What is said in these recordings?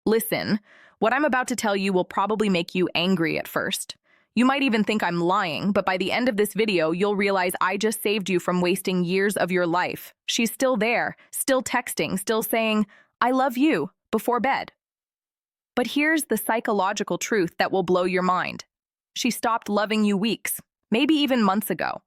Listen, what I'm about to tell you will probably make you angry at first. You might even think I'm lying, but by the end of this video, you'll realize I just saved you from wasting years of your life. She's still there, still texting, still saying, "I love you," before bed. But here's the psychological truth that will blow your mind. She stopped loving you weeks, maybe even months ago.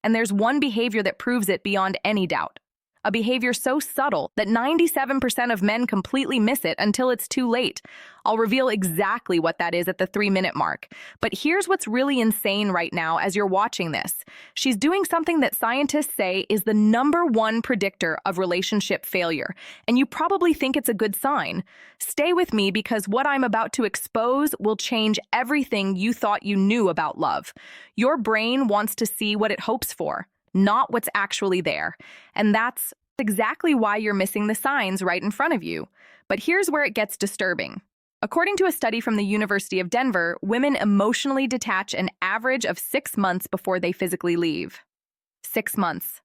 And there's one behavior that proves it beyond any doubt. A behavior so subtle that 97% of men completely miss it until it's too late. I'll reveal exactly what that is at the 3-minute mark. But here's what's really insane right now as you're watching this. She's doing something that scientists say is the #1 predictor of relationship failure. And you probably think it's a good sign. Stay with me because what I'm about to expose will change everything you thought you knew about love. Your brain wants to see what it hopes for, not what's actually there. And that's exactly why you're missing the signs right in front of you. But here's where it gets disturbing. According to a study from the University of Denver, women emotionally detach an average of 6 months before they physically leave. 6 months.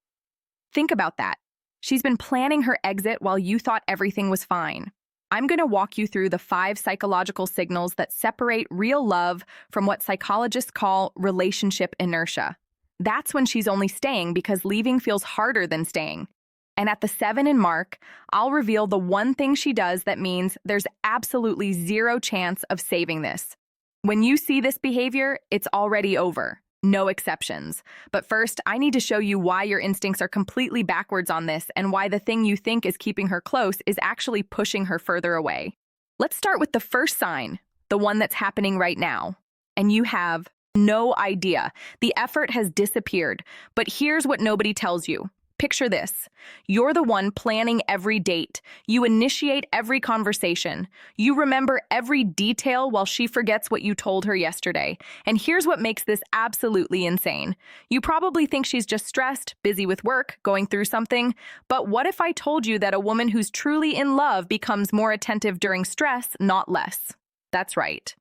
Think about that. She's been planning her exit while you thought everything was fine. I'm going to walk you through the 5 psychological signals that separate real love from what psychologists call relationship inertia. That's when she's only staying because leaving feels harder than staying. And at the 7 mark, I'll reveal the one thing she does that means there's absolutely zero chance of saving this. When you see this behavior, it's already over. No exceptions. But first, I need to show you why your instincts are completely backwards on this and why the thing you think is keeping her close is actually pushing her further away. Let's start with the first sign, the one that's happening right now. And you have no idea. The effort has disappeared. But here's what nobody tells you. Picture this. You're the one planning every date. You initiate every conversation. You remember every detail while she forgets what you told her yesterday. And here's what makes this absolutely insane. You probably think she's just stressed, busy with work, going through something. But what if I told you that a woman who's truly in love becomes more attentive during stress, not less? That's right.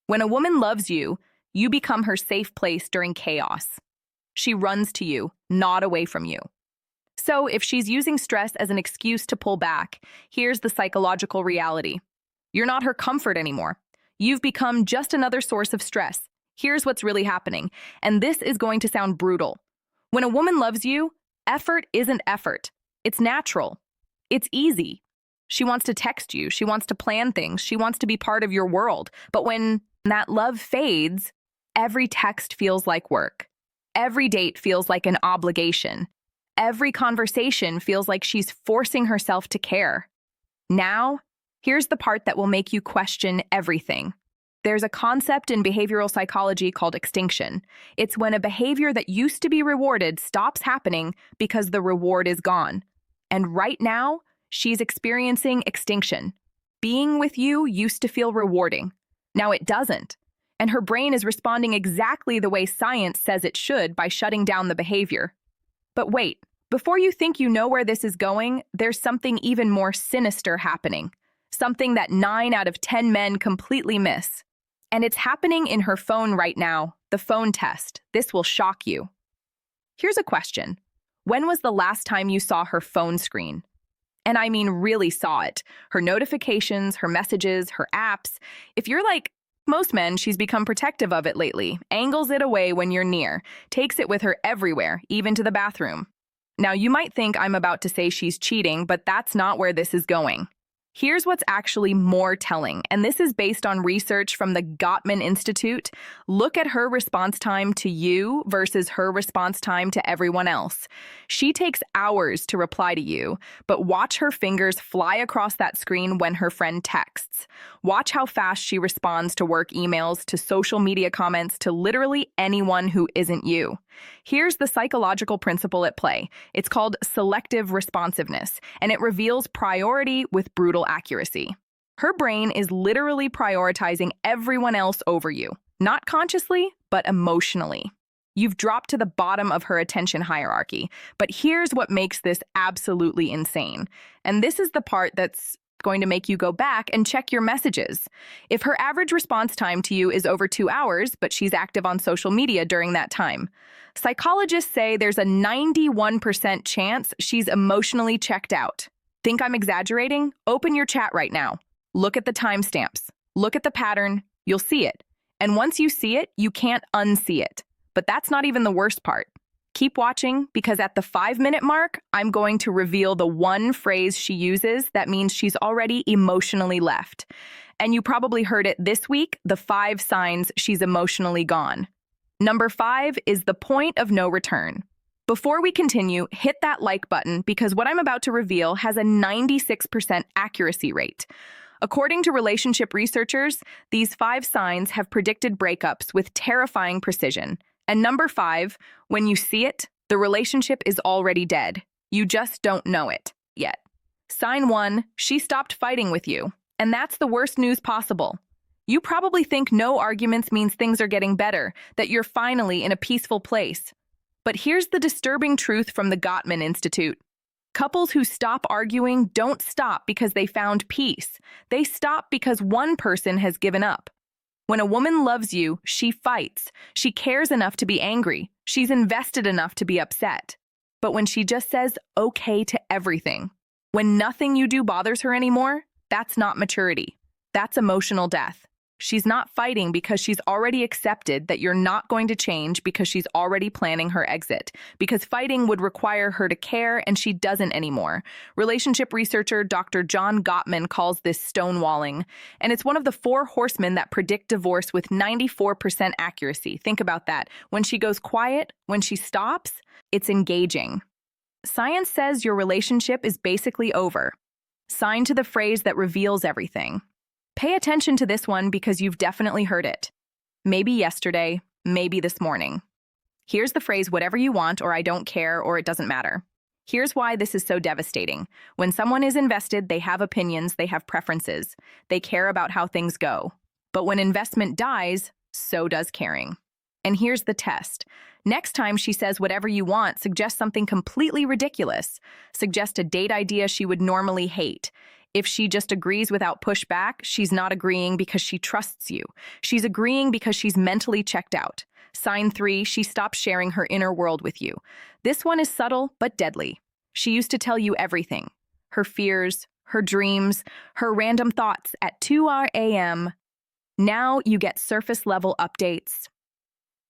When a woman loves you, you become her safe place during chaos. She runs to you, not away from you. So if she's using stress as an excuse to pull back, here's the psychological reality. You're not her comfort anymore. You've become just another source of stress. Here's what's really happening, and this is going to sound brutal. When a woman loves you, effort isn't effort. It's natural. It's easy. She wants to text you. She wants to plan things. She wants to be part of your world. But when that love fades, every text feels like work. Every date feels like an obligation. Every conversation feels like she's forcing herself to care. Now, here's the part that will make you question everything. There's a concept in behavioral psychology called extinction. It's when a behavior that used to be rewarded stops happening because the reward is gone. And right now, she's experiencing extinction. Being with you used to feel rewarding. Now it doesn't. And her brain is responding exactly the way science says it should by shutting down the behavior. But wait, before you think you know where this is going, there's something even more sinister happening. Something that 9 out of 10 men completely miss. And it's happening in her phone right now, the phone test. This will shock you. Here's a question. When was the last time you saw her phone screen? And I mean really saw it. Her notifications, her messages, her apps. If you're like most men, she's become protective of it lately, angles it away when you're near, takes it with her everywhere, even to the bathroom. Now, you might think I'm about to say she's cheating, but that's not where this is going. Here's what's actually more telling, and this is based on research from the Gottman Institute. Look at her response time to you versus her response time to everyone else. She takes hours to reply to you, but watch her fingers fly across that screen when her friend texts. Watch how fast she responds to work emails, to social media comments, to literally anyone who isn't you. Here's the psychological principle at play. It's called selective responsiveness, and it reveals priority with brutal accuracy. Her brain is literally prioritizing everyone else over you, not consciously, but emotionally. You've dropped to the bottom of her attention hierarchy, but here's what makes this absolutely insane. And this is the part that's going to make you go back and check your messages. If her average response time to you is over 2 hours, but she's active on social media during that time, psychologists say there's a 91% chance she's emotionally checked out. Think I'm exaggerating? Open your chat right now. Look at the timestamps. Look at the pattern. You'll see it. And once you see it, you can't unsee it. But that's not even the worst part. Keep watching, because at the 5-minute mark, I'm going to reveal the one phrase she uses that means she's already emotionally left. And you probably heard it this week, the 5 signs she's emotionally gone. Number 5 is the point of no return. Before we continue, hit that like button, because what I'm about to reveal has a 96% accuracy rate. According to relationship researchers, these 5 signs have predicted breakups with terrifying precision. And number 5, when you see it, the relationship is already dead. You just don't know it yet. Sign 1, she stopped fighting with you. And that's the worst news possible. You probably think no arguments means things are getting better, that you're finally in a peaceful place. But here's the disturbing truth from the Gottman Institute. Couples who stop arguing don't stop because they found peace. They stop because one person has given up. When a woman loves you, she fights. She cares enough to be angry. She's invested enough to be upset. But when she just says okay to everything, when nothing you do bothers her anymore, that's not maturity. That's emotional death. She's not fighting because she's already accepted that you're not going to change, because she's already planning her exit. Because fighting would require her to care, and she doesn't anymore. Relationship researcher Dr. John Gottman calls this stonewalling. And it's one of the 4 horsemen that predict divorce with 94% accuracy. Think about that. When she goes quiet, when she stops, it's engaging. Science says your relationship is basically over. Sign to the phrase that reveals everything. Pay attention to this one, because you've definitely heard it. Maybe yesterday, maybe this morning. Here's the phrase, whatever you want, or I don't care, or it doesn't matter. Here's why this is so devastating. When someone is invested, they have opinions, they have preferences. They care about how things go. But when investment dies, so does caring. And here's the test. Next time she says whatever you want, suggest something completely ridiculous. Suggest a date idea she would normally hate. If she just agrees without pushback, she's not agreeing because she trusts you. She's agreeing because she's mentally checked out. Sign 3, she stops sharing her inner world with you. This one is subtle but deadly. She used to tell you everything. Her fears, her dreams, her random thoughts at 2 a.m. Now you get surface-level updates.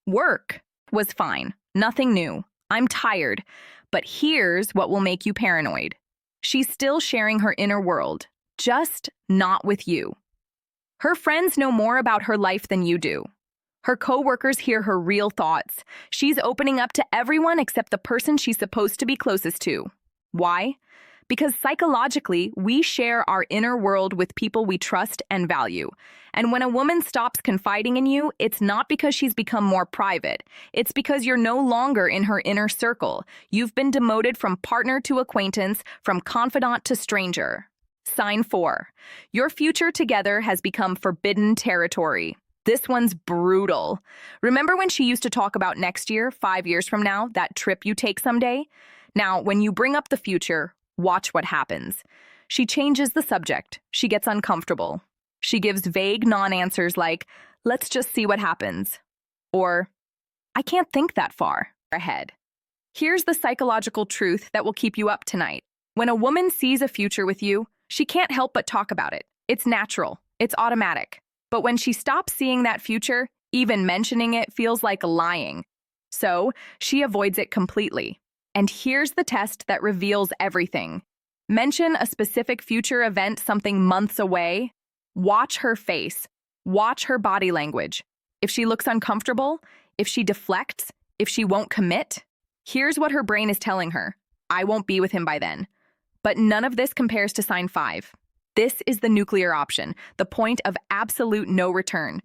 Work was fine. Nothing new. I'm tired. But here's what will make you paranoid. She's still sharing her inner world, just not with you. Her friends know more about her life than you do. Her coworkers hear her real thoughts. She's opening up to everyone except the person she's supposed to be closest to. Why? Because psychologically, we share our inner world with people we trust and value. And when a woman stops confiding in you, it's not because she's become more private. It's because you're no longer in her inner circle. You've been demoted from partner to acquaintance, from confidant to stranger. Sign 4. Your future together has become forbidden territory. This one's brutal. Remember when she used to talk about next year, 5 years from now, that trip you take someday? Now, when you bring up the future, watch what happens. She changes the subject. She gets uncomfortable. She gives vague non-answers like, let's just see what happens. Or, I can't think that far ahead. Here's the psychological truth that will keep you up tonight. When a woman sees a future with you, she can't help but talk about it. It's natural. It's automatic. But when she stops seeing that future, even mentioning it feels like lying. So, she avoids it completely. And here's the test that reveals everything. Mention a specific future event, something months away. Watch her face. Watch her body language. If she looks uncomfortable, if she deflects, if she won't commit, here's what her brain is telling her. I won't be with him by then. But none of this compares to sign 5. This is the nuclear option, the point of absolute no return.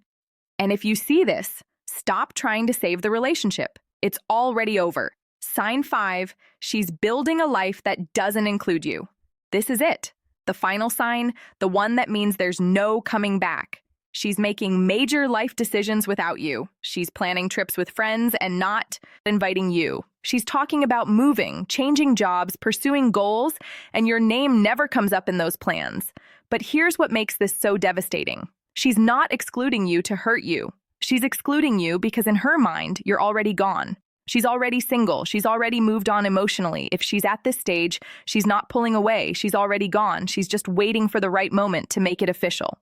And if you see this, stop trying to save the relationship. It's already over. Sign 5, she's building a life that doesn't include you. This is it. The final sign, the one that means there's no coming back. She's making major life decisions without you. She's planning trips with friends and not inviting you. She's talking about moving, changing jobs, pursuing goals, and your name never comes up in those plans. But here's what makes this so devastating. She's not excluding you to hurt you. She's excluding you because in her mind, you're already gone. She's already single. She's already moved on emotionally. If she's at this stage, she's not pulling away. She's already gone. She's just waiting for the right moment to make it official.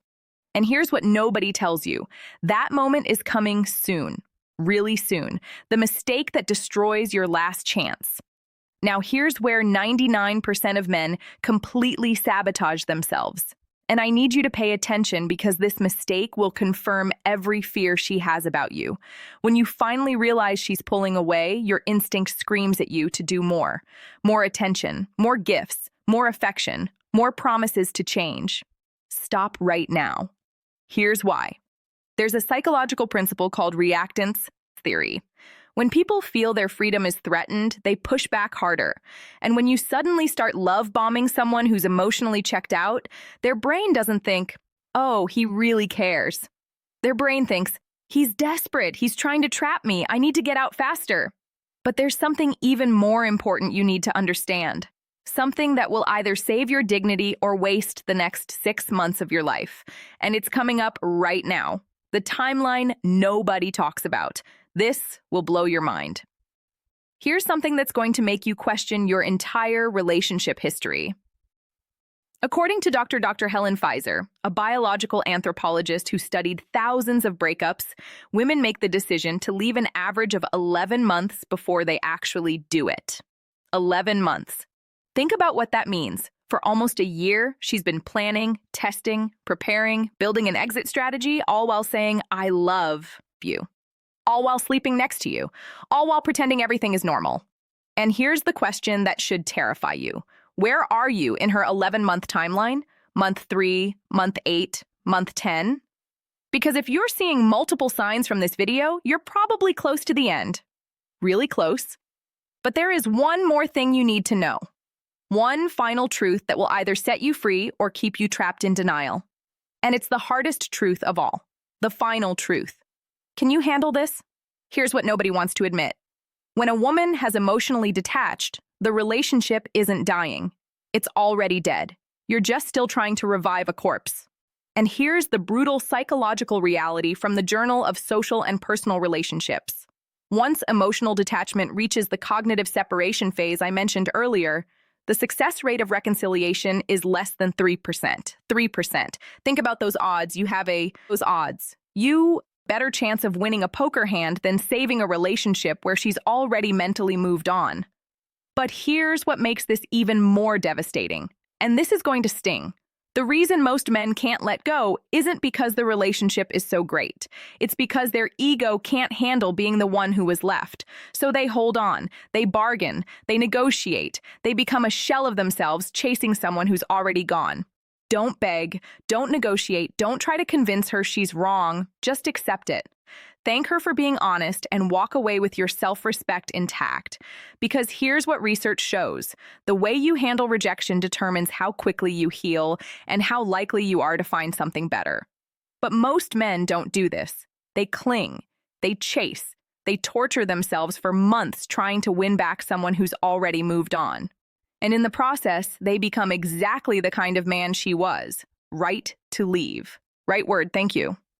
And here's what nobody tells you. That moment is coming soon, really soon. The mistake that destroys your last chance. Now, here's where 99% of men completely sabotage themselves. And I need you to pay attention because this mistake will confirm every fear she has about you. When you finally realize she's pulling away, your instinct screams at you to do more. More attention, more gifts, more affection, more promises to change. Stop right now. Here's why. There's a psychological principle called reactance theory. When people feel their freedom is threatened, they push back harder. And when you suddenly start love bombing someone who's emotionally checked out, their brain doesn't think, oh, he really cares. Their brain thinks, he's desperate, he's trying to trap me, I need to get out faster. But there's something even more important you need to understand. Something that will either save your dignity or waste the next 6 months of your life. And it's coming up right now. The timeline nobody talks about. This will blow your mind. Here's something that's going to make you question your entire relationship history. According to Dr. Helen Pfizer, a biological anthropologist who studied thousands of breakups, women make the decision to leave an average of 11 months before they actually do it. 11 months. Think about what that means. For almost a year, she's been planning, testing, preparing, building an exit strategy, all while saying, I love you. All while sleeping next to you, all while pretending everything is normal. And here's the question that should terrify you. Where are you in her 11-month timeline? Month 3, month 8, month 10? Because if you're seeing multiple signs from this video, you're probably close to the end. Really close. But there is one more thing you need to know. One final truth that will either set you free or keep you trapped in denial. And it's the hardest truth of all. The final truth. Can you handle this? Here's what nobody wants to admit. When a woman has emotionally detached, the relationship isn't dying. It's already dead. You're just still trying to revive a corpse. And here's the brutal psychological reality from the Journal of Social and Personal Relationships. Once emotional detachment reaches the cognitive separation phase I mentioned earlier, the success rate of reconciliation is less than 3%. 3%. Think about those odds. Those odds. Better chance of winning a poker hand than saving a relationship where she's already mentally moved on. But here's what makes this even more devastating. And this is going to sting. The reason most men can't let go isn't because the relationship is so great. It's because their ego can't handle being the one who was left. So they hold on, they bargain, they negotiate, they become a shell of themselves chasing someone who's already gone. Don't beg, don't negotiate, don't try to convince her she's wrong, just accept it. Thank her for being honest and walk away with your self-respect intact. Because here's what research shows. The way you handle rejection determines how quickly you heal and how likely you are to find something better. But most men don't do this. They cling, they chase, they torture themselves for months trying to win back someone who's already moved on. And in the process, they become exactly the kind of man she was. Right to leave. Right word, thank you.